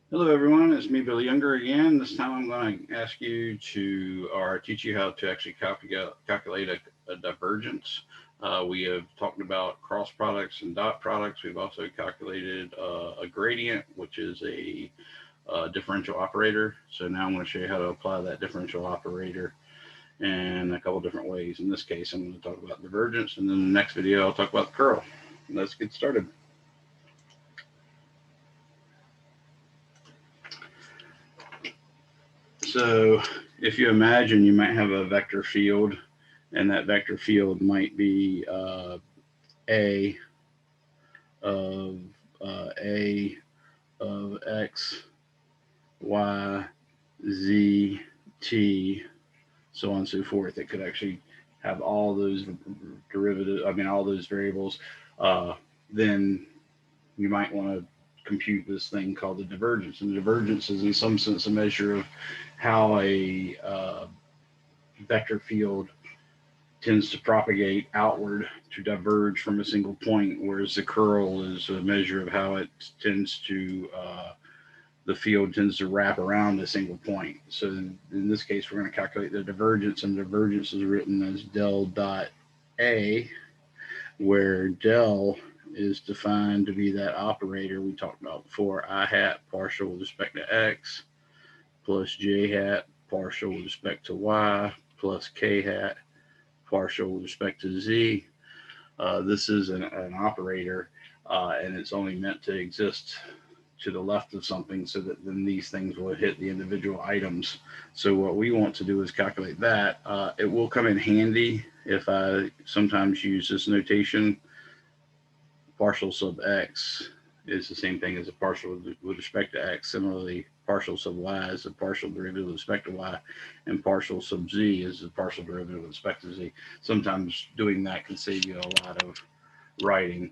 Hello, everyone. It's me, Bill Younger, again. This time I'm going to ask you to, or teach you how to actually calculate a divergence. We have talked about cross products and dot products. We've also calculated a gradient, which is a differential operator. So now I'm going to show you how to apply that differential operator in a couple different ways. In this case, I'm going to talk about divergence, and then in the next video, I'll talk about the curl. Let's get started. So if you imagine you might have a vector field, and that vector field might be a of a of x, y, z, t, so on and so forth. It could actually have all those derivatives, all those variables. Uh, then you might want to compute this thing called the divergence. And the divergence is, in some sense, a measure of how a vector field tends to propagate outward to diverge from a single point, whereas the curl is a measure of how it tends to the field tends to wrap around a single point. So in this case, we're going to calculate the divergence, and the divergence is written as del dot a, where del is defined to be that operator we talked about before, I hat partial with respect to x plus j hat partial with respect to y plus k hat partial with respect to z. This is an operator, and it's only meant to exist to the left of something so that then these things will hit the individual items. So what we want to do is calculate that. It will come in handy if I sometimes use this notation. Partial sub x is the same thing as a partial with respect to x. Similarly, partial sub y is a partial derivative with respect to y, and partial sub z is a partial derivative with respect to z. Sometimes doing that can save you a lot of writing.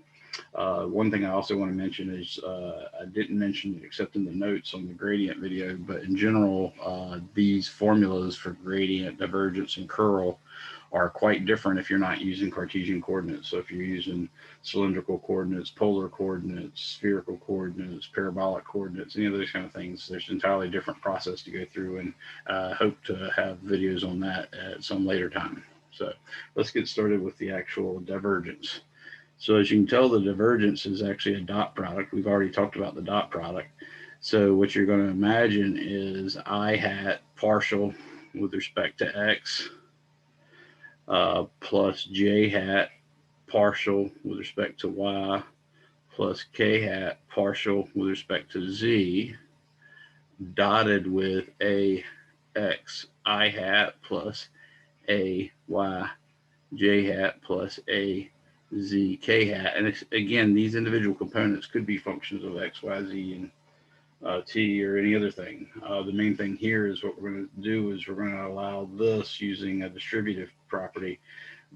One thing I also want to mention is I didn't mention it except in the notes on the gradient video, but in general, these formulas for gradient, divergence, and curl are quite different if you're not using Cartesian coordinates. So if you're using cylindrical coordinates, polar coordinates, spherical coordinates, parabolic coordinates, any of those kind of things, there's an entirely different process to go through, and I hope to have videos on that at some later time. So let's get started with the actual divergence. So as you can tell, the divergence is actually a dot product. We've already talked about the dot product. So what you're going to imagine is I hat partial with respect to x plus j hat partial with respect to y plus k hat partial with respect to z dotted with a x I hat plus a y j hat plus a z k hat. And again, these individual components could be functions of x, y, z, and t, or any other thing. The main thing here is what we're going to do is we're going to allow this using a distributive property.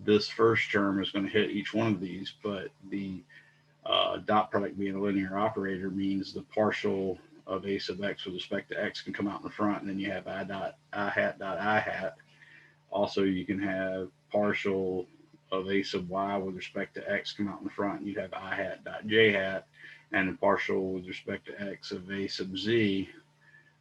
This first term is going to hit each one of these, but the dot product being a linear operator means the partial of a sub x with respect to x can come out in the front, and then you have I hat dot I hat. Also, you can have partial of a sub y with respect to x come out in the front, and you'd have I hat dot j hat, and the partial with respect to x of a sub z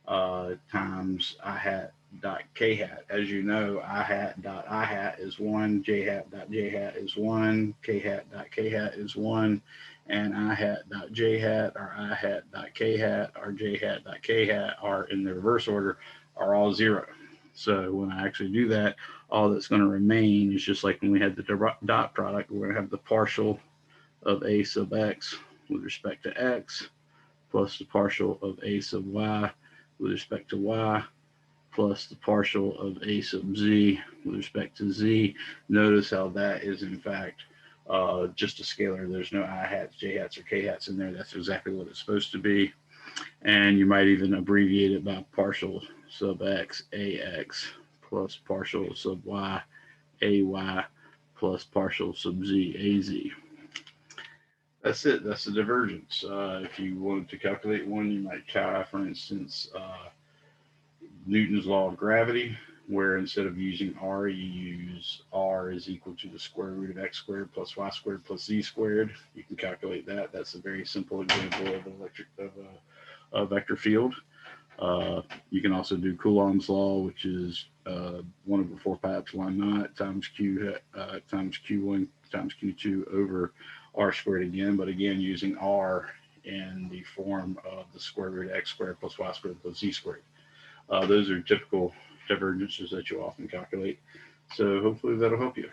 times I hat dot k hat. As you know, I hat dot I hat is one, j hat dot j hat is one, k hat dot k hat is one, and I hat dot j hat or I hat dot k hat or j hat dot k hat are in the reverse order are all zero. So when I actually do that, all that's going to remain is just like when we had the dot product, we're going to have the partial of a sub x with respect to x plus the partial of a sub y with respect to y plus the partial of a sub z with respect to z. Notice how that is in fact just a scalar. There's no I hats, j hats, or k hats in there. That's exactly what it's supposed to be. And you might even abbreviate it by partial sub x ax plus partial sub y ay plus partial sub z az. That's it. That's the divergence. If you wanted to calculate one, you might try, for instance, Newton's law of gravity, where instead of using r, you use r is equal to the square root of x squared plus y squared plus z squared. You can calculate that. That's a very simple example of vector field. You can also do Coulomb's law, which is 1 over 4 pi epsilon naught times times q1 times q2 over r squared again, but again using r in the form of the square root of x squared plus y squared plus z squared. Those are typical divergences that you often calculate. So hopefully that'll help you.